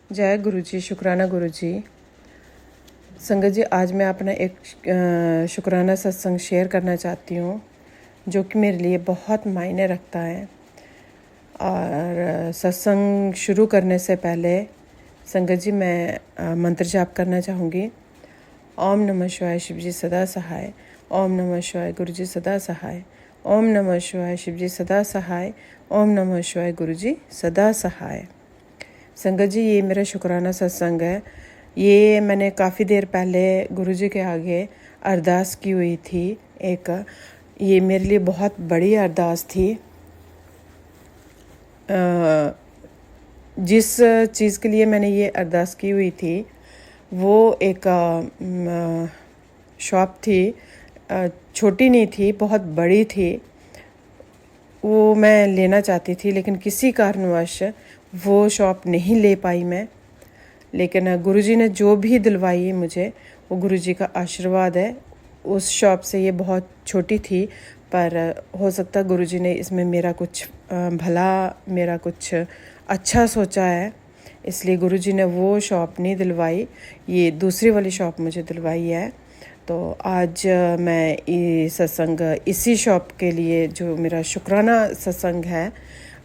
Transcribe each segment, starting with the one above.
जय गुरु जी, शुक्राना गुरु जी। संगत जी, आज मैं अपना एक शुक्राना सत्संग शेयर करना चाहती हूँ जो कि मेरे लिए बहुत मायने रखता है। और सत्संग शुरू करने से पहले संगत जी मैं मंत्र जाप करना चाहूँगी। ओम नमः शिवाय, शिव जी सदा सहाय। ओम नमः शिवाय, गुरु जी सदा सहाय। ओम नमः शिवाय, शिव जी सदा सहाय। ओम नमः शिवाय, गुरु जी सदा सहाय। संगत जी, ये मेरा शुक्राना सत्संग है। ये मैंने काफ़ी देर पहले गुरु जी के आगे अरदास की हुई थी। ये मेरे लिए बहुत बड़ी अरदास थी। जिस चीज़ के लिए मैंने ये अरदास की हुई थी वो एक शॉप थी। छोटी नहीं थी, बहुत बड़ी थी। वो मैं लेना चाहती थी, लेकिन किसी कारणवश वो शॉप नहीं ले पाई मैं। लेकिन गुरुजी ने जो भी दिलवाई मुझे, वो गुरुजी का आशीर्वाद है। उस शॉप से ये बहुत छोटी थी, पर हो सकता गुरुजी ने इसमें मेरा कुछ भला, मेरा कुछ अच्छा सोचा है, इसलिए गुरुजी ने वो शॉप नहीं दिलवाई, ये दूसरी वाली शॉप मुझे दिलवाई है। तो आज मैं ये सत्संग इसी शॉप के लिए, जो मेरा शुक्राना सत्संग है,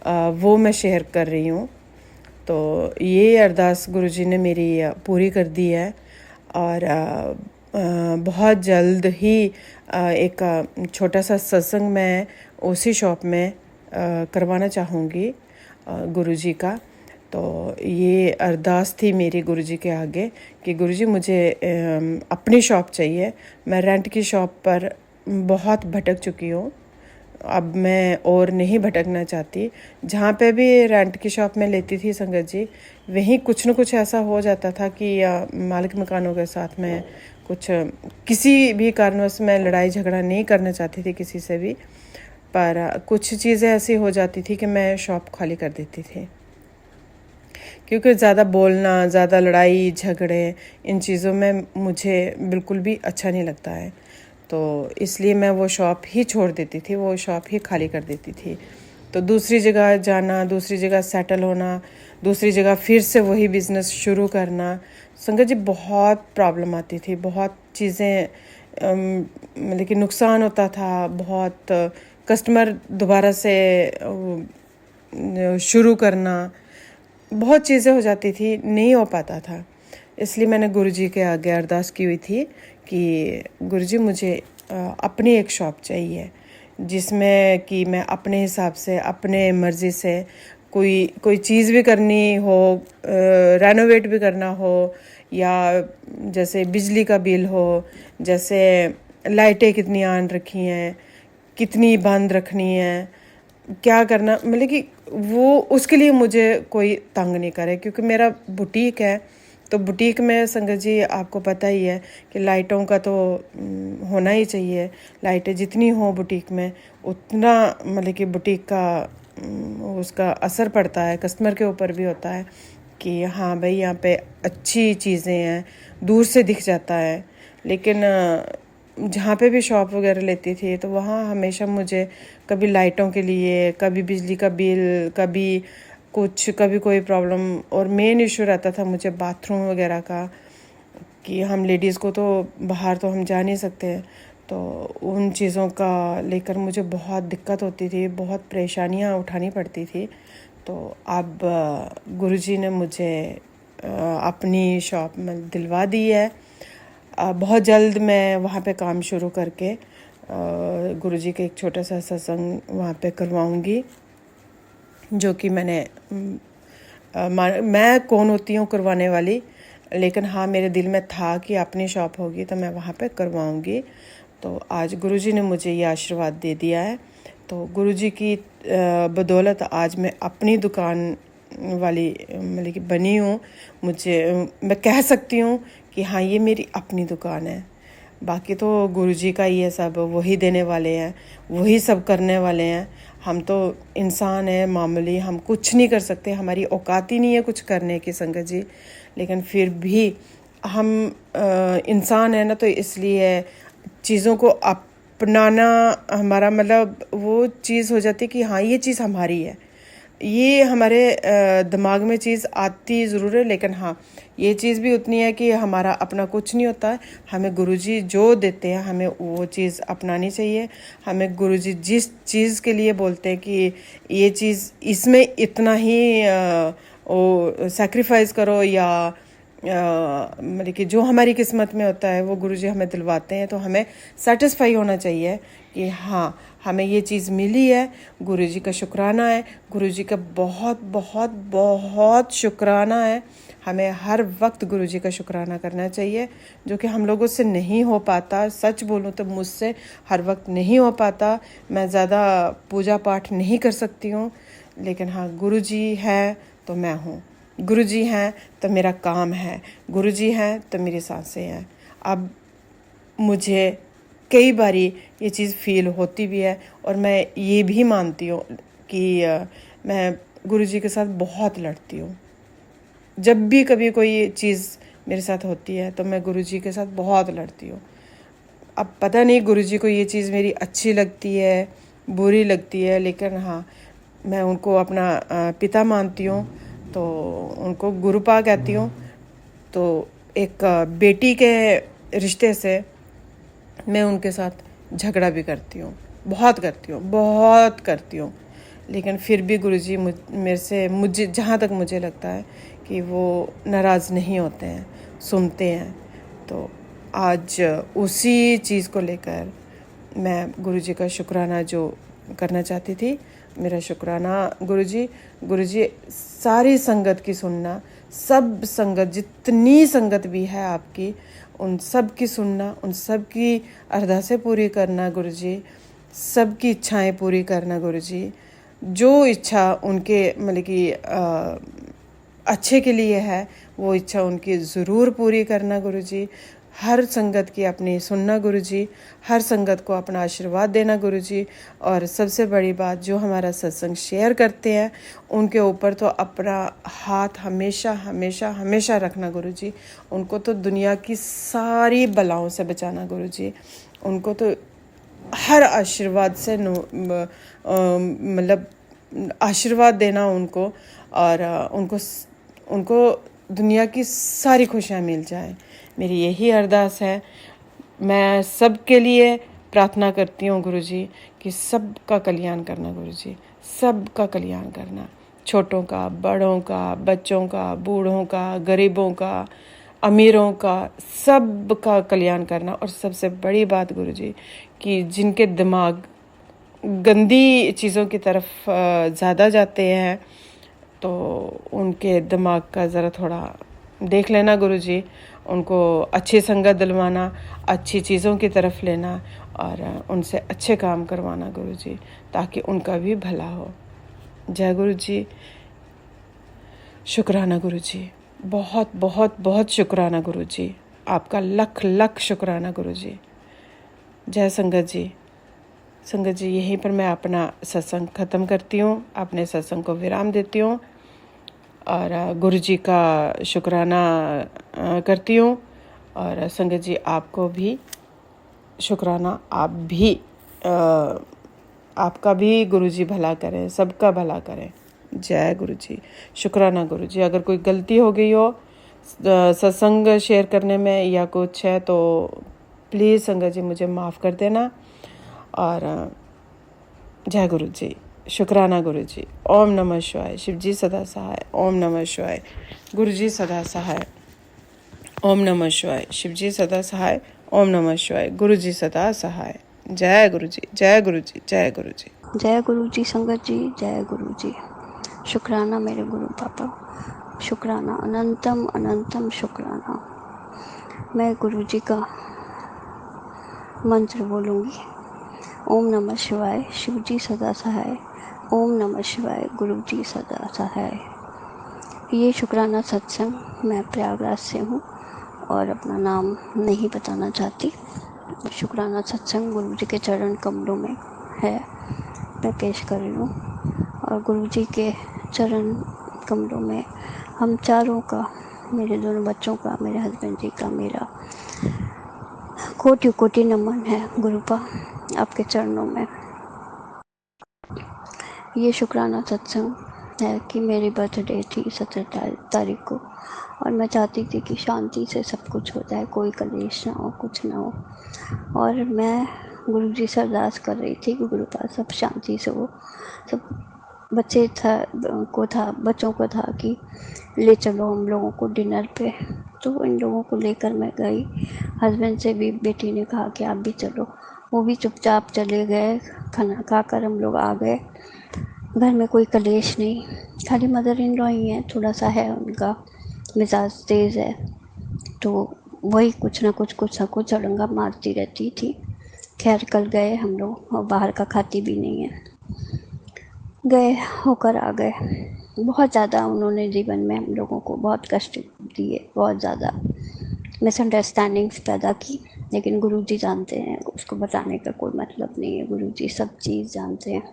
वो मैं शेयर कर रही हूँ। तो ये अरदास गुरुजी ने मेरी पूरी कर दी है। और बहुत जल्द ही एक छोटा सा सत्संग मैं उसी शॉप में करवाना चाहूँगी गुरुजी का। तो ये अरदास थी मेरी गुरुजी के आगे कि गुरुजी, मुझे अपनी शॉप चाहिए। मैं रेंट की शॉप पर बहुत भटक चुकी हूँ, अब मैं और नहीं भटकना चाहती। जहाँ पे भी रेंट की शॉप में लेती थी संगत जी, वहीं कुछ न कुछ ऐसा हो जाता था कि मालिक मकानों के साथ में कुछ किसी भी कारणवश मैं लड़ाई झगड़ा नहीं करना चाहती थी किसी से भी, पर कुछ चीज़ें ऐसी हो जाती थी कि मैं शॉप खाली कर देती थी, क्योंकि ज़्यादा बोलना, ज़्यादा लड़ाई झगड़े, इन चीज़ों में मुझे बिल्कुल भी अच्छा नहीं लगता है। तो इसलिए मैं वो शॉप ही छोड़ देती थी, वो शॉप ही खाली कर देती थी। तो दूसरी जगह जाना, दूसरी जगह सेटल होना, दूसरी जगह फिर से वही बिज़नेस शुरू करना, संगत जी बहुत प्रॉब्लम आती थी। बहुत चीज़ें मतलब कि नुकसान होता था। बहुत कस्टमर दोबारा से शुरू करना, बहुत चीज़ें हो जाती थी, नहीं हो पाता था। इसलिए मैंने गुरुजी के आगे अरदास की हुई थी कि गुरुजी, मुझे अपनी एक शॉप चाहिए जिसमें कि मैं अपने हिसाब से, अपने मर्ज़ी से कोई चीज़ भी करनी हो, रेनोवेट भी करना हो, या जैसे बिजली का बिल हो, जैसे लाइटें कितनी ऑन रखी हैं, कितनी बंद रखनी है, क्या करना, मतलब कि वो उसके लिए मुझे कोई तंग नहीं करे। क्योंकि मेरा बुटीक है, तो बुटीक में संगत जी आपको पता ही है कि लाइटों का तो होना ही चाहिए। लाइटें जितनी हो बुटीक में, उतना मतलब कि बुटीक का उसका असर पड़ता है, कस्टमर के ऊपर भी होता है कि हाँ भाई, यहाँ पे अच्छी चीज़ें हैं, दूर से दिख जाता है। लेकिन जहाँ पे भी शॉप वगैरह लेती थी, तो वहाँ हमेशा मुझे कभी लाइटों के लिए, कभी बिजली का बिल, कभी कोई प्रॉब्लम। और मेन इशू रहता था मुझे बाथरूम वगैरह का, कि हम लेडीज़ को तो बाहर तो हम जा नहीं सकते हैं, तो उन चीज़ों का लेकर मुझे बहुत दिक्कत होती थी, बहुत परेशानियाँ उठानी पड़ती थी। तो अब गुरुजी ने मुझे अपनी शॉप में दिलवा दी है। बहुत जल्द मैं वहाँ पे काम शुरू करके गुरुजी के एक छोटा सा सत्संग वहाँ पे करवाऊँगी, जो कि मैं कौन होती हूँ करवाने वाली, लेकिन हाँ, मेरे दिल में था कि अपनी शॉप होगी तो मैं वहाँ पे करवाऊँगी। तो आज गुरुजी ने मुझे ये आशीर्वाद दे दिया है। तो गुरुजी की बदौलत आज मैं अपनी दुकान वाली मतलब कि बनी हूँ। मैं कह सकती हूँ कि हाँ, ये मेरी अपनी दुकान है। बाकी तो गुरुजी का ही है सब, वही देने वाले हैं, वही सब करने वाले हैं। हम तो इंसान हैं मामूली, हम कुछ नहीं कर सकते, हमारी औकात ही नहीं है कुछ करने की संगत जी। लेकिन फिर भी हम इंसान है ना, तो इसलिए चीज़ों को अपनाना हमारा मतलब वो चीज़ हो जाती है कि हाँ, ये चीज़ हमारी है। ये हमारे दिमाग में चीज़ आती ज़रूर है, लेकिन हाँ ये चीज़ भी उतनी है कि हमारा अपना कुछ नहीं होता है। हमें गुरुजी जो देते हैं हमें वो चीज़ अपनानी चाहिए। हमें गुरुजी जिस चीज़ के लिए बोलते हैं कि ये चीज़ इसमें इतना ही वो सैक्रिफाइस करो, या मतलब कि जो हमारी किस्मत में होता है वो गुरुजी हमें दिलवाते हैं, तो हमें सेटिस्फाई होना चाहिए कि हाँ हमें ये चीज़ मिली है, गुरुजी का शुक्राना है, गुरुजी का बहुत बहुत बहुत शुक्राना है। हमें हर वक्त गुरुजी का शुक्राना करना चाहिए, जो कि हम लोगों से नहीं हो पाता। सच बोलूँ तो मुझसे हर वक्त नहीं हो पाता, मैं ज़्यादा पूजा पाठ नहीं कर सकती हूँ, लेकिन हाँ गुरुजी है तो मैं हूँ, गुरुजी हैं तो मेरा काम है, गुरुजी हैं तो मेरी सांसें हैं। अब मुझे कई बारी ये चीज़ फील होती भी है, और मैं ये भी मानती हूँ कि मैं गुरुजी के साथ बहुत लड़ती हूँ। जब भी कभी कोई चीज़ मेरे साथ होती है तो मैं गुरुजी के साथ बहुत लड़ती हूँ। अब पता नहीं गुरुजी को ये चीज़ मेरी अच्छी लगती है, बुरी लगती है, लेकिन हाँ मैं उनको अपना पिता मानती हूँ, तो उनको गुरुपा कहती हूँ। तो एक बेटी के रिश्ते से मैं उनके साथ झगड़ा भी करती हूँ, बहुत करती हूँ, बहुत करती हूँ, लेकिन फिर भी गुरुजी मेरे से, मुझे जहाँ तक मुझे लगता है कि वो नाराज़ नहीं होते हैं, सुनते हैं। तो आज उसी चीज़ को लेकर मैं गुरुजी का शुक्राना जो करना चाहती थी। मेरा शुक्राना गुरुजी, गुरुजी सारी संगत की सुनना, सब संगत जितनी संगत भी है आपकी, उन सब की सुनना, उन सब की अरदासें पूरी करना गुरुजी, सब की इच्छाएं पूरी करना गुरुजी। जो इच्छा उनके मतलब कि अच्छे के लिए है वो इच्छा उनकी ज़रूर पूरी करना गुरुजी। हर संगत की अपनी सुनना गुरुजी, हर संगत को अपना आशीर्वाद देना गुरुजी। और सबसे बड़ी बात, जो हमारा सत्संग शेयर करते हैं उनके ऊपर तो अपना हाथ हमेशा हमेशा हमेशा रखना गुरुजी। उनको तो दुनिया की सारी बलाओं से बचाना गुरुजी। उनको तो हर आशीर्वाद से मतलब आशीर्वाद देना उनको, और उनको दुनिया की सारी खुशियाँ मिल जाए, मेरी यही अरदास है। मैं सब के लिए प्रार्थना करती हूँ गुरुजी कि सबका कल्याण करना गुरुजी, सबका कल्याण करना, छोटों का, बड़ों का, बच्चों का, बूढ़ों का, गरीबों का, अमीरों का, सब का कल्याण करना। और सबसे बड़ी बात गुरुजी कि जिनके दिमाग गंदी चीज़ों की तरफ ज़्यादा जाते हैं, तो उनके दिमाग का ज़रा थोड़ा देख लेना गुरुजी, उनको अच्छी संगत दिलवाना, अच्छी चीज़ों की तरफ लेना, और उनसे अच्छे काम करवाना गुरुजी, ताकि उनका भी भला हो। जय गुरुजी। शुक्राना गुरुजी, बहुत बहुत बहुत शुक्राना गुरुजी, आपका लख लख शुक्राना गुरुजी। जय संगत जी। संगत जी, यहीं पर मैं अपना सत्संग ख़त्म करती हूँ, अपने सत्संग को विराम देती हूँ, और गुरुजी का शुक्राना करती हूँ। और संगत जी आपको भी शुक्राना, आप भी आपका भी गुरुजी भला करें, सबका भला करें। जय गुरुजी। शुक्राना गुरुजी। अगर कोई गलती हो गई हो सत्संग शेयर करने में या कुछ है तो प्लीज़ संगत जी मुझे माफ़ कर देना। और जय गुरुजी। शुक्राना गुरुजी। ओम नमः शिवाय। शिव जी सदा सहाय। ओम नमः शिवाय। गुरुजी सदा सहाय। ओम नमः शिवाय। शिव जी सदा सहाय। ओम नमः शिवाय। गुरुजी सदा सहाय। जय गुरुजी। जय गुरुजी। जय गुरुजी। जय गुरुजी संगत जी, जय गुरुजी। शुक्राना मेरे गुरु पापा, शुक्राना, अनंतम अनंतम शुक्राना। मैं गुरुजी का मंत्र बोलूँगी। ओम नमः शिवाय, शिव जी सदा सहाय। ओम नमः शिवाय, गुरुजी सदा सहाय। ये शुक्राना सत्संग मैं प्रयागराज से हूँ और अपना नाम नहीं बताना चाहती। शुक्राना सत्संग गुरुजी के चरण कमलों में है, मैं पेश कर रही हूँ। और गुरुजी के चरण कमलों में हम चारों का, मेरे दोनों बच्चों का, मेरे हस्बैंड जी का, मेरा कोटि कोटि नमन है गुरुपा आपके चरणों में। ये शुक्राना सत्संग है कि मेरी बर्थडे थी 17 तारीख को, और मैं चाहती थी कि शांति से सब कुछ हो जाए, कोई कलेश ना हो, कुछ ना हो। और मैं गुरु जी से अरदास कर रही थी कि गुरु पास सब शांति से हो। सब बच्चों को था कि ले चलो हम लोगों को डिनर पे, तो इन लोगों को लेकर मैं गई। हस्बैंड से भी बेटी ने कहा कि आप भी चलो, वो भी चुपचाप चले गए। खाना खाकर हम लोग आ गए। घर में कोई कलेश नहीं, खाली मदर इन लॉ ही हैं, थोड़ा सा है उनका मिजाज तेज़ है, तो वही कुछ ना कुछ अड़ंगा मारती रहती थी। खैर कल गए हम लोग, और बाहर का खाती भी नहीं है, गए होकर आ गए। बहुत ज़्यादा उन्होंने जीवन में हम लोगों को बहुत कष्ट दिए, बहुत ज़्यादा मिसअंडरस्टैंडिंग्स पैदा की, लेकिन गुरुजी जानते हैं, उसको बताने का कोई मतलब नहीं है, गुरुजी सब चीज़ जानते हैं।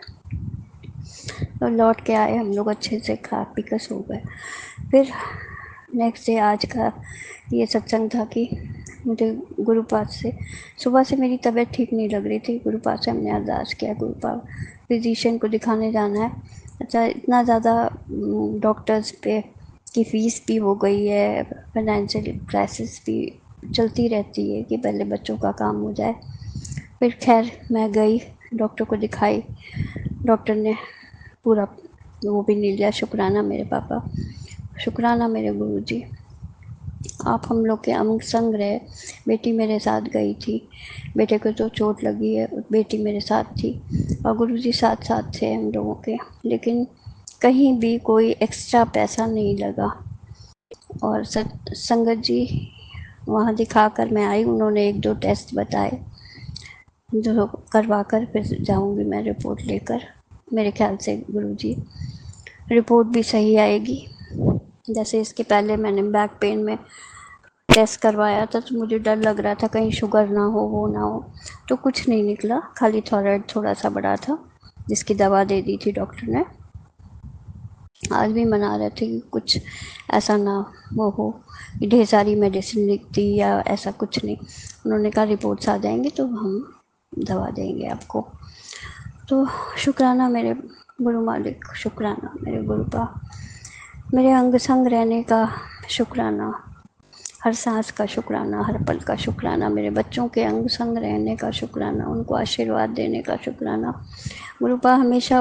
तो लौट के आए हम लोग, अच्छे से खा पी कर सो गए। फिर नेक्स्ट डे आज का ये सत्संग था कि मुझे गुरुपाद से सुबह से मेरी तबीयत ठीक नहीं लग रही थी। गुरुपाद से हमने अरदास किया, गुरुपाद फिजिशियन को दिखाने जाना है। अच्छा, इतना ज़्यादा डॉक्टर्स पे की फ़ीस भी हो गई है, फाइनेंशियल क्राइसिस भी चलती रहती है कि पहले बच्चों का काम हो जाए। फिर खैर मैं गई, डॉक्टर को दिखाई। डॉक्टर ने पूरा वो भी नहीं लिया। शुक्राना मेरे पापा, शुक्राना मेरे गुरुजी, आप हम लोग के अंग संग रहे। बेटी मेरे साथ गई थी, बेटे को तो चोट लगी है, बेटी मेरे साथ थी, और गुरुजी साथ साथ थे हम लोगों के, लेकिन कहीं भी कोई एक्स्ट्रा पैसा नहीं लगा। और संगत जी वहाँ दिखा कर मैं आई, उन्होंने 1-2 टेस्ट बताए, जो करवा कर फिर जाऊँगी मैं रिपोर्ट लेकर। मेरे ख्याल से गुरुजी रिपोर्ट भी सही आएगी। जैसे इसके पहले मैंने बैक पेन में टेस्ट करवाया था, तो मुझे डर लग रहा था कहीं शुगर ना हो, वो ना हो, तो कुछ नहीं निकला, खाली थायराइड थोड़ा सा बड़ा था, जिसकी दवा दे दी थी डॉक्टर ने। आज भी मना रहे थे कि कुछ ऐसा ना वो हो कि ढेर सारी मेडिसिन लिख दी या ऐसा कुछ नहीं। उन्होंने कहा रिपोर्ट्स आ जाएंगी तो हम दवा देंगे आपको। तो शुक्राना मेरे गुरु मालिक, शुक्राना मेरे गुरुपा, मेरे अंग संग रहने का शुक्राना, हर सांस का शुक्राना, हर पल का शुक्राना, मेरे बच्चों के अंग संग रहने का शुक्राना, उनको आशीर्वाद देने का शुक्राना। गुरुपा हमेशा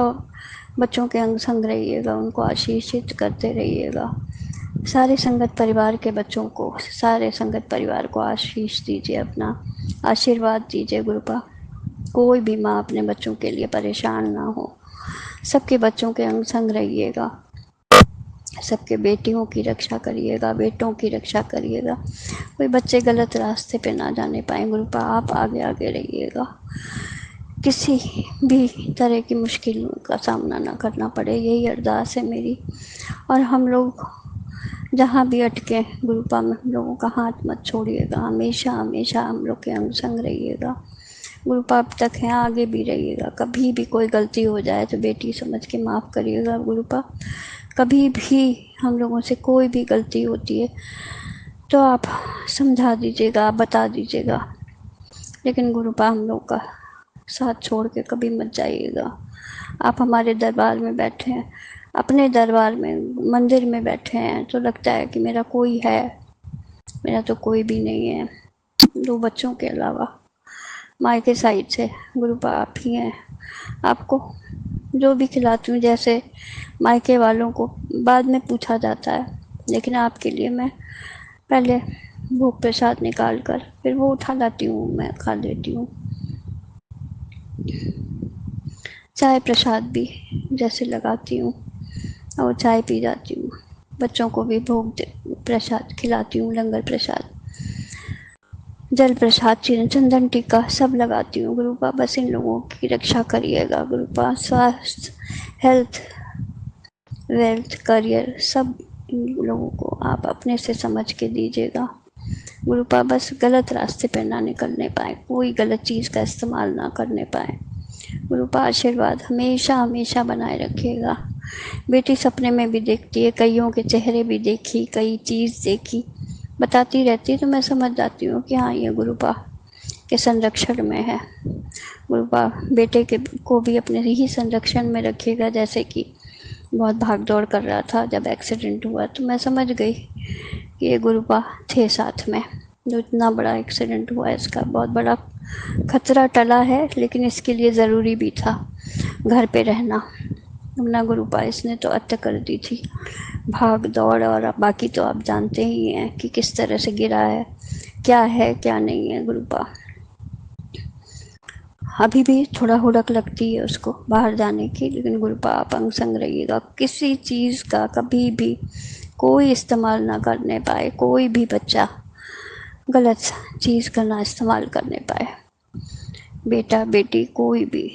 बच्चों के अंग संग रहिएगा, उनको आशीषित करते रहिएगा। सारे संगत परिवार के बच्चों को, सारे संगत परिवार को आशीष दीजिए, अपना आशीर्वाद दीजिए गुरुपा। कोई भी माँ अपने बच्चों के लिए परेशान ना हो, सबके बच्चों के अंग संग रहिएगा, सबके बेटियों की रक्षा करिएगा, बेटों की रक्षा करिएगा, कोई बच्चे गलत रास्ते पे ना जाने पाए। गुरुपा आप आगे आगे रहिएगा, किसी भी तरह की मुश्किलों का सामना ना करना पड़े, यही अरदास है मेरी। और हम लोग जहाँ भी अटके गुरुपा में हम लोगों का हाथ मत छोड़िएगा, हमेशा हमेशा हम लोग के अंग संग रहिएगा। गुरुपा अब तक हैं, आगे भी रहिएगा। कभी भी कोई गलती हो जाए तो बेटी समझ के माफ़ करिएगा गुरुपा। कभी भी हम लोगों से कोई भी गलती होती है तो आप समझा दीजिएगा, बता दीजिएगा, लेकिन गुरुपा हम लोग का साथ छोड़ के कभी मत जाइएगा। आप हमारे दरबार में बैठे हैं, अपने दरबार में मंदिर में बैठे हैं, तो लगता है कि मेरा कोई है, मेरा तो कोई भी नहीं है, 2 बच्चों के अलावा। मायके साइड से गुरुपा आप ही हैं। आपको जो भी खिलाती हूँ, जैसे मायके वालों को बाद में पूछा जाता है, लेकिन आपके लिए मैं पहले भोग प्रसाद निकाल कर फिर वो उठा लाती हूँ, मैं खा लेती हूँ। चाय प्रसाद भी जैसे लगाती हूँ और चाय पी जाती हूँ। बच्चों को भी भोग प्रसाद खिलाती हूँ, लंगर प्रसाद, जल प्रसाद, चंदन टीका सब लगाती हूँ। गुरुपा बस इन लोगों की रक्षा करिएगा गुरुपा। स्वास्थ्य, हेल्थ, वेल्थ, करियर सब इन लोगों को आप अपने से समझ के दीजिएगा गुरुपा। बस गलत रास्ते पर ना निकलने पाए, कोई गलत चीज़ का इस्तेमाल ना करने पाए गुरुपा। आशीर्वाद हमेशा हमेशा बनाए रखिएगा। बेटी सपने में भी देखती है, कईयों के चेहरे भी देखी, कई चीज़ देखी, बताती रहती है, तो मैं समझ जाती हूँ कि हाँ ये गुरुपा के संरक्षण में है। गुरुपा बेटे के को भी अपने ही संरक्षण में रखिएगा, जैसे कि बहुत भाग दौड़ कर रहा था। जब एक्सीडेंट हुआ तो मैं समझ गई कि ये गुरुपा थे साथ में। जो इतना बड़ा एक्सीडेंट हुआ, इसका बहुत बड़ा खतरा टला है, लेकिन इसके लिए ज़रूरी भी था घर पे रहना। वरना गुरुपा इसने तो अत्य कर दी थी, भाग दौड़। और अब बाकी तो आप जानते ही हैं कि किस तरह से गिरा है क्या नहीं है गुरुपा। अभी भी थोड़ा हुड़क लगती है उसको बाहर जाने की, लेकिन गुरुपा आप अंग संग रहिएगा। किसी चीज़ का कभी भी कोई इस्तेमाल ना करने पाए, कोई भी बच्चा गलत चीज़ का ना इस्तेमाल करने पाए। बेटा बेटी कोई भी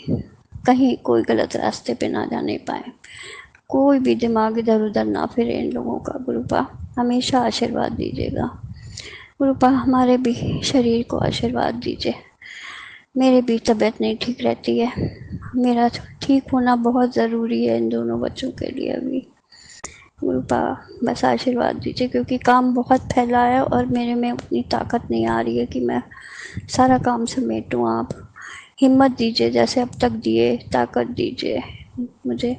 कहीं कोई गलत रास्ते पे ना जाने पाए, कोई भी दिमाग इधर उधर ना फिरे इन लोगों का। गुरुपा हमेशा आशीर्वाद दीजिएगा। गुरुपा हमारे भी शरीर को आशीर्वाद दीजिए। मेरी भी तबीयत नहीं ठीक रहती है, मेरा ठीक होना बहुत ज़रूरी है इन दोनों बच्चों के लिए अभी। गुरुपा बस आशीर्वाद दीजिए, क्योंकि काम बहुत फैला है और मेरे में उतनी ताकत नहीं आ रही है कि मैं सारा काम समेटूँ। आप हिम्मत दीजिए, जैसे अब तक दिए, ताकत दीजिए मुझे।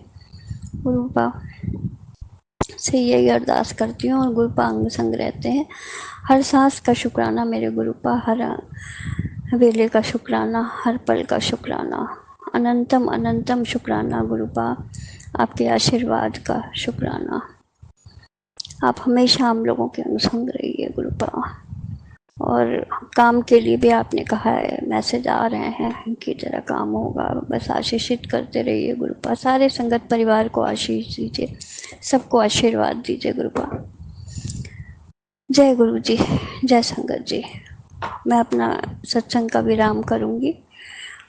गुरुपा से यही अरदास करती हूँ, और गुरुपा अंग संग रहते हैं। हर सांस का शुक्राना मेरे गुरुपा, हर वेले का शुक्राना, हर पल का शुक्राना, अनंतम अनंतम शुक्राना गुरुपा, आपके आशीर्वाद का शुक्राना। आप हमेशा हम लोगों के अंग संग रहिए गुरुपा। और काम के लिए भी आपने कहा है, मैसेज आ रहे हैं कि जरा काम होगा, बस आशीषित करते रहिए गुरुपा। सारे संगत परिवार को आशीष दीजिए, सबको आशीर्वाद दीजिए गुरुपा। जय गुरु जी, जय संगत जी। मैं अपना सत्संग का विराम करूंगी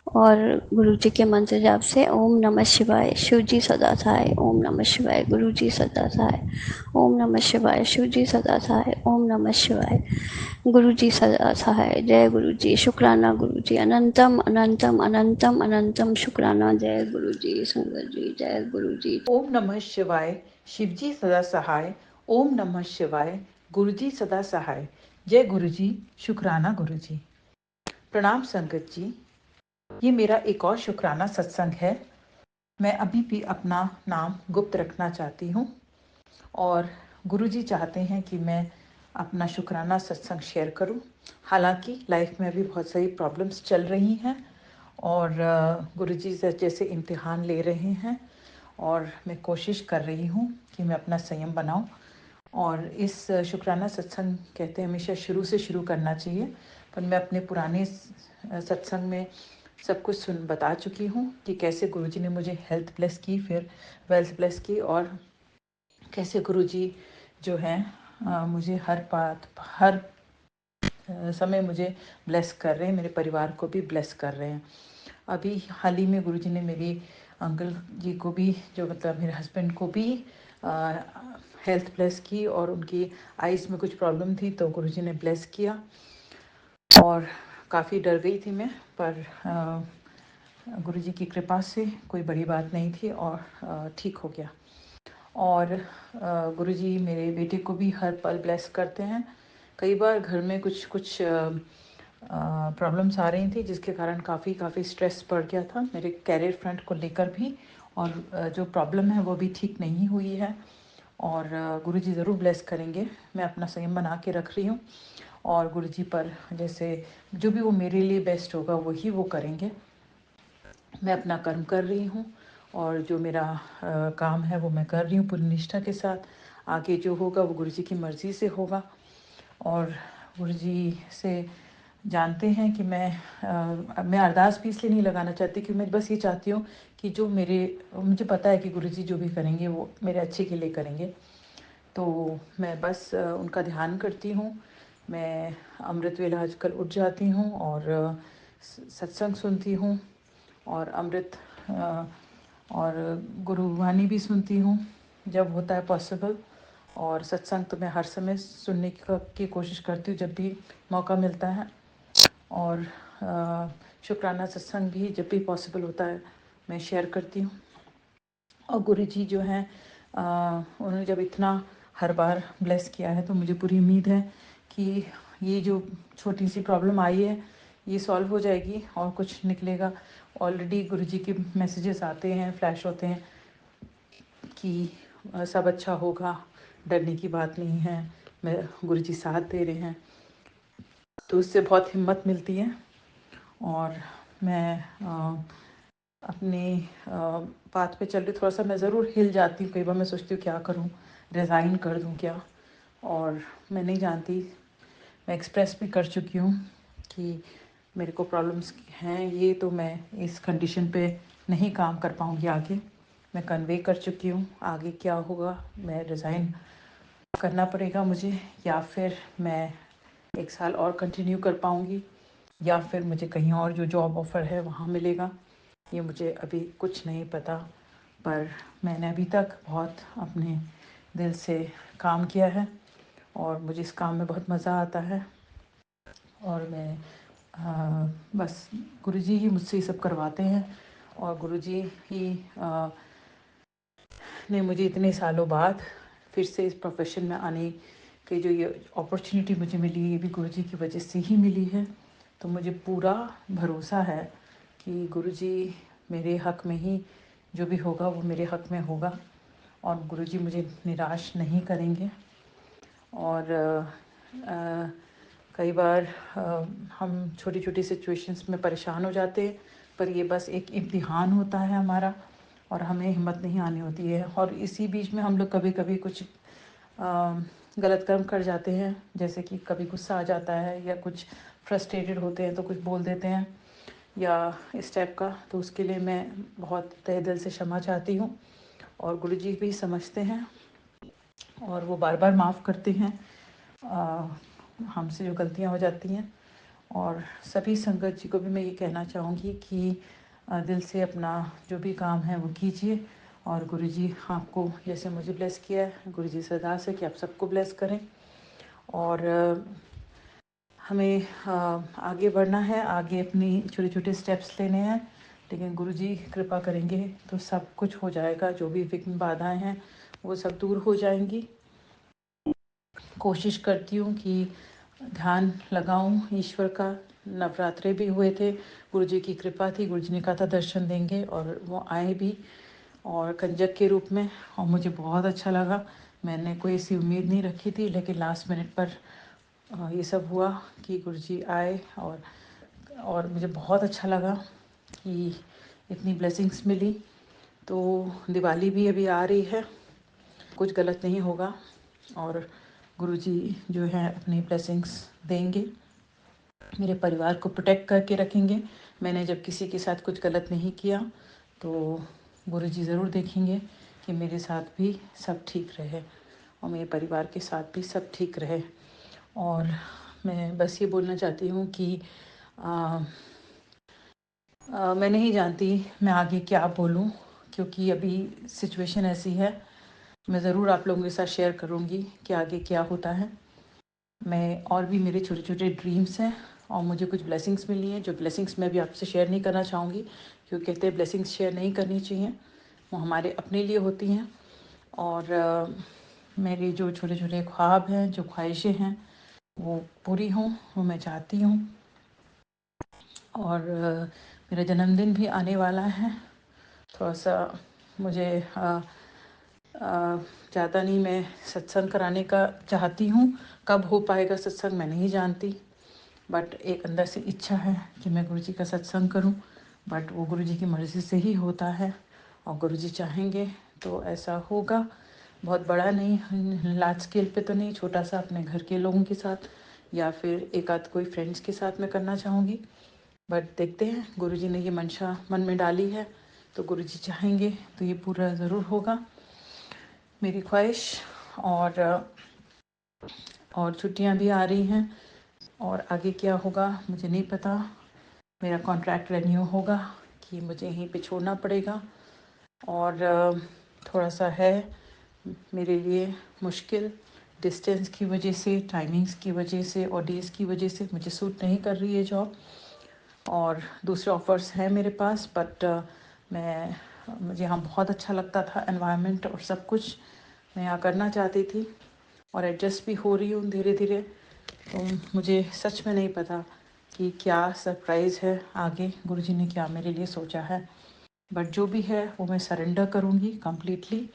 और गुरु जी के मंत्र जाप से ओम नमः शिवाय, शिव जी सदा सहाय। ओम नमः शिवाय, गुरु जी सदा सहाय। ओम नमः शिवाय, शिव जी सदा सहाय। ओम नमः शिवाय, गुरु जी सदा सहाय। जय गुरु जी, शुक्राना गुरु जी, अनंतम अनंतम अनंतम अनंतम शुक्राना। जय गुरु जी, संगत जी, जय गुरु जी। ओम नमः शिवाय, शिव जी सदा सहाय। ओम नमः शिवाय, गुरु जी सदा सहाय। जय गुरु जी, शुक्राना गुरु जी। प्रणाम संगत जी, ये मेरा एक और शुक्राना सत्संग है। मैं अभी भी अपना नाम गुप्त रखना चाहती हूँ और गुरु जी चाहते हैं कि मैं अपना शुक्राना सत्संग शेयर करूँ। हालांकि लाइफ में अभी बहुत सारी प्रॉब्लम्स चल रही हैं और गुरु जी जैसे इम्तिहान ले रहे हैं और मैं कोशिश कर रही हूँ कि मैं अपना संयम बनाऊँ। और इस शुक्राना सत्संग कहते हैं हमेशा शुरू से शुरू करना चाहिए, पर मैं अपने पुराने सत्संग में सब कुछ बता चुकी हूँ कि कैसे गुरुजी ने मुझे हेल्थ ब्लेस की, फिर वेल्थ ब्लेस की, और कैसे गुरुजी जो हैं मुझे हर समय मुझे ब्लेस कर रहे हैं, मेरे परिवार को भी ब्लेस कर रहे हैं। अभी हाल ही में गुरुजी ने मेरी अंकल जी को भी, जो मतलब मेरे हस्बैंड को भी हेल्थ ब्लेस की, और उनकी आइज़ में कुछ प्रॉब्लम थी तो गुरुजी ने ब्लेस किया। और काफ़ी डर गई थी मैं, पर गुरुजी की कृपा से कोई बड़ी बात नहीं थी और ठीक हो गया। और गुरुजी मेरे बेटे को भी हर पल ब्लेस करते हैं। कई बार घर में कुछ प्रॉब्लम्स आ रही थी, जिसके कारण काफ़ी स्ट्रेस बढ़ गया था मेरे कैरियर फ्रंट को लेकर भी, और जो प्रॉब्लम है वो भी ठीक नहीं हुई है। और गुरुजी ज़रूर ब्लेस करेंगे। मैं अपना संयम बना के रख रही हूँ और गुरुजी पर जैसे जो भी वो मेरे लिए बेस्ट होगा वही वो करेंगे। मैं अपना कर्म कर रही हूँ और जो मेरा काम है वो मैं कर रही हूँ पूरी निष्ठा के साथ। आगे जो होगा वो गुरुजी की मर्ज़ी से होगा। और गुरुजी से जानते हैं कि मैं अरदास भी इसलिए नहीं लगाना चाहती कि मैं बस ये चाहती हूँ कि जो मुझे पता है कि गुरुजी जो भी करेंगे वो मेरे अच्छे के लिए करेंगे। तो मैं बस उनका ध्यान करती हूँ। मैं अमृत वेला आजकल उठ जाती हूँ और सत्संग सुनती हूँ और अमृत और गुरुवाणी भी सुनती हूँ जब होता है पॉसिबल। और सत्संग तो मैं हर समय सुनने की कोशिश करती हूँ जब भी मौका मिलता है। और शुक्राना सत्संग भी जब भी पॉसिबल होता है मैं शेयर करती हूँ। और गुरुजी जो हैं उन्होंने जब इतना हर बार ब्लेस किया है तो मुझे पूरी उम्मीद है कि ये जो छोटी सी प्रॉब्लम आई है ये सॉल्व हो जाएगी और कुछ निकलेगा। ऑलरेडी गुरुजी के मैसेजेस आते हैं, फ्लैश होते हैं कि सब अच्छा होगा, डरने की बात नहीं है, मैं गुरुजी साथ दे रहे हैं, तो उससे बहुत हिम्मत मिलती है। और मैं अपने बात पे चल रही, थोड़ा सा मैं ज़रूर हिल जाती हूँ, कई बार मैं सोचती हूँ क्या करूँ, रिज़ाइन कर दूँ क्या, और मैं नहीं जानती। मैं एक्सप्रेस भी कर चुकी हूँ कि मेरे को प्रॉब्लम्स हैं ये, तो मैं इस कंडीशन पे नहीं काम कर पाऊँगी आगे। मैं कन्वे कर चुकी हूँ, आगे क्या होगा, मैं रिज़ाइन करना पड़ेगा मुझे, या फिर मैं 1 साल और कंटिन्यू कर पाऊँगी, या फिर मुझे कहीं और जो जॉब ऑफ़र है वहाँ मिलेगा। ये मुझे अभी कुछ नहीं पता, पर मैंने अभी तक बहुत अपने दिल से काम किया है और मुझे इस काम में बहुत मज़ा आता है। और मैं बस गुरुजी ही मुझसे ये सब करवाते हैं, और गुरुजी ही ने मुझे इतने सालों बाद फिर से इस प्रोफेशन में आने की जो ये अपॉर्चुनिटी मुझे मिली, ये भी गुरुजी की वजह से ही मिली है। तो मुझे पूरा भरोसा है कि गुरुजी मेरे हक़ में ही, जो भी होगा वो मेरे हक़ में होगा, और गुरुजी मुझे निराश नहीं करेंगे। और कई बार हम छोटी छोटी सिचुएशंस में परेशान हो जाते हैं, पर ये बस एक इम्तिहान होता है हमारा, और हमें हिम्मत नहीं आनी होती है। और इसी बीच में हम लोग कभी कभी कुछ गलत कर्म कर जाते हैं, जैसे कि कभी गुस्सा आ जाता है या कुछ फ्रस्ट्रेटेड होते हैं तो कुछ बोल देते हैं या इस टाइप का। तो उसके लिए मैं बहुत तहे दिल से क्षमा चाहती हूँ, और गुरुजी भी समझते हैं और वो बार बार माफ़ करते हैं हमसे जो गलतियाँ हो जाती हैं। और सभी संगत जी को भी मैं ये कहना चाहूँगी कि दिल से अपना जो भी काम है वो कीजिए, और गुरुजी आपको जैसे मुझे ब्लेस किया है, गुरुजी से अरदास है कि आप सबको ब्लेस करें। और हमें आगे बढ़ना है, आगे अपनी छोटे छोटे स्टेप्स लेने हैं, लेकिन गुरुजी कृपा करेंगे तो सब कुछ हो जाएगा। जो भी विघ्न बाधाएं हैं वो सब दूर हो जाएंगी। कोशिश करती हूँ कि ध्यान लगाऊं ईश्वर का। नवरात्रे भी हुए थे, गुरुजी की कृपा थी, गुरुजी ने कहा था दर्शन देंगे, और वो आए भी, और कंजक के रूप में, और मुझे बहुत अच्छा लगा। मैंने कोई ऐसी उम्मीद नहीं रखी थी, लेकिन लास्ट मिनट पर ये सब हुआ कि गुरुजी आए, और मुझे बहुत अच्छा लगा कि इतनी ब्लेसिंग्स मिली। तो दिवाली भी अभी आ रही है, कुछ गलत नहीं होगा, और गुरुजी जो है अपनी ब्लेसिंग्स देंगे, मेरे परिवार को प्रोटेक्ट करके रखेंगे। मैंने जब किसी के साथ कुछ गलत नहीं किया तो गुरुजी ज़रूर देखेंगे कि मेरे साथ भी सब ठीक रहे, और मेरे परिवार के साथ भी सब ठीक रहे। और मैं बस ये बोलना चाहती हूँ कि मैं नहीं जानती मैं आगे क्या बोलूँ, क्योंकि अभी सिचुएशन ऐसी है। मैं ज़रूर आप लोगों के साथ शेयर करूँगी कि आगे क्या होता है। मैं और भी मेरे छोटे छोटे ड्रीम्स हैं, और मुझे कुछ ब्लेसिंग्स मिली हैं, जो ब्लेसिंग्स मैं भी आपसे शेयर नहीं करना चाहूँगी, क्योंकि कहते हैं ब्लेसिंग्स शेयर नहीं करनी चाहिए, वो हमारे अपने लिए होती हैं। और मेरे जो छोटे छोटे ख्वाब हैं, जो ख्वाहिशें हैं, वो पूरी हों, वो मैं चाहती हूँ। और मेरा जन्मदिन भी आने वाला है। थोड़ा सा मुझे ज़्यादा नहीं, मैं सत्संग कराने का चाहती हूँ। कब हो पाएगा सत्संग मैं नहीं जानती, बट एक अंदर से इच्छा है कि मैं गुरुजी का सत्संग करूँ, बट वो गुरुजी की मर्ज़ी से ही होता है, और गुरुजी चाहेंगे तो ऐसा होगा। बहुत बड़ा नहीं, लार्ज स्केल पे तो नहीं, छोटा सा अपने घर के लोगों के साथ, या फिर एक आध कोई फ्रेंड्स के साथ मैं करना चाहूँगी। बट देखते हैं, गुरुजी ने ये मंशा मन में डाली है, तो गुरुजी चाहेंगे तो ये पूरा ज़रूर होगा मेरी ख्वाहिश। और छुट्टियां भी आ रही हैं, और आगे क्या होगा मुझे नहीं पता। मेरा कॉन्ट्रैक्ट रेन्यू होगा कि मुझे यहीं पे छोड़ना पड़ेगा, और थोड़ा सा है मेरे लिए मुश्किल, डिस्टेंस की वजह से, टाइमिंग्स की वजह से, और डेज़ की वजह से मुझे सूट नहीं कर रही है जॉब। और दूसरे ऑफ़र्स हैं मेरे पास, बट मुझे यहाँ बहुत अच्छा लगता था, एनवायरनमेंट और सब कुछ मैं यहाँ करना चाहती थी, और एडजस्ट भी हो रही हूँ धीरे धीरे। तो मुझे सच में नहीं पता कि क्या सरप्राइज़ है आगे, गुरुजी ने क्या मेरे लिए सोचा है, बट जो भी है वो मैं सरेंडर करूँगी कम्प्लीटली,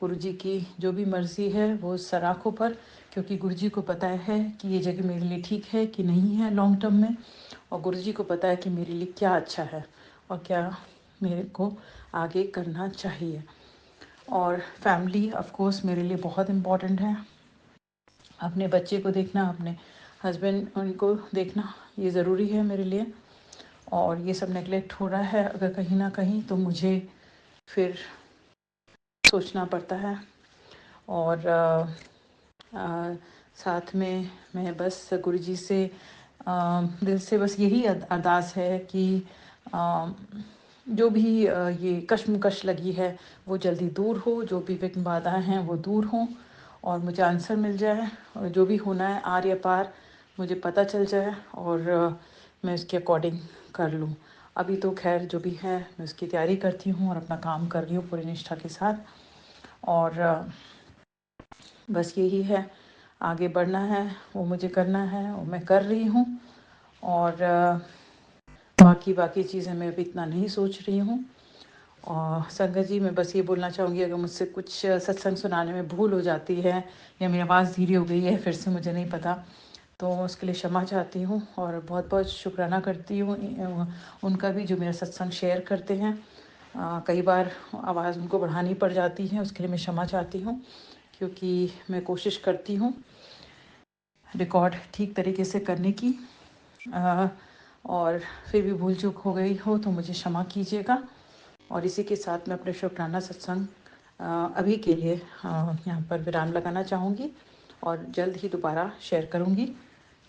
गुरु जी की जो भी मर्ज़ी है वो सराखों पर, क्योंकि गुरु जी को पता है कि ये जगह मेरे लिए ठीक है कि नहीं है लॉन्ग टर्म में, और गुरु जी को पता है कि मेरे लिए क्या अच्छा है और क्या मेरे को आगे करना चाहिए। और फैमिली ऑफ कोर्स मेरे लिए बहुत इम्पॉर्टेंट है। अपने बच्चे को देखना, अपने हस्बैंड उनको देखना, ये ज़रूरी है मेरे लिए। और ये सब नेगलेक्ट हो रहा है अगर कहीं ना कहीं, तो मुझे फिर सोचना पड़ता है। और साथ में मैं बस गुरु जी से दिल से बस यही अरदास है कि जो भी ये कश्मकश लगी है वो जल्दी दूर हो, जो भी विघ्न बाधाएं हैं वो दूर हों और मुझे आंसर मिल जाए, और जो भी होना है आर्य पार मुझे पता चल जाए और मैं उसके अकॉर्डिंग कर लूँ। अभी तो खैर जो भी है मैं उसकी तैयारी करती हूँ और अपना काम कर रही हूँ पूरी निष्ठा के साथ। और बस यही है, आगे बढ़ना है, वो मुझे करना है, वो मैं कर रही हूँ। और बाकी चीज़ें मैं अभी इतना नहीं सोच रही हूँ। और संगत जी मैं बस ये बोलना चाहूँगी, अगर मुझसे कुछ सत्संग सुनाने में भूल हो जाती है या मेरी आवाज़ धीरे हो गई है फिर से, मुझे नहीं पता, तो उसके लिए क्षमा चाहती हूँ। और बहुत बहुत शुक्राना करती हूँ उनका भी जो मेरा सत्संग शेयर करते हैं। कई बार आवाज़ उनको बढ़ानी पड़ जाती है, उसके लिए मैं क्षमा चाहती हूँ, क्योंकि मैं कोशिश करती हूँ रिकॉर्ड ठीक तरीके से करने की। और फिर भी भूल चूक हो गई हो तो मुझे क्षमा कीजिएगा। और इसी के साथ मैं अपने शुक्राना सत्संग अभी के लिए यहाँ पर विराम लगाना चाहूँगी और जल्द ही दोबारा शेयर करूँगी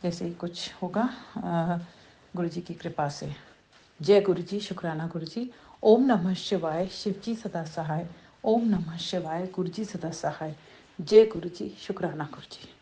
जैसे ही कुछ होगा गुरु जी की कृपा से। जय गुरु जी, शुक्राना गुरु जी। ओम नमः शिवाय, शिव जी सदा सहाय। ओम नमः शिवाय, गुरु जी सदा सहाय। जय गुरु जी, शुक्राना गुरु जी।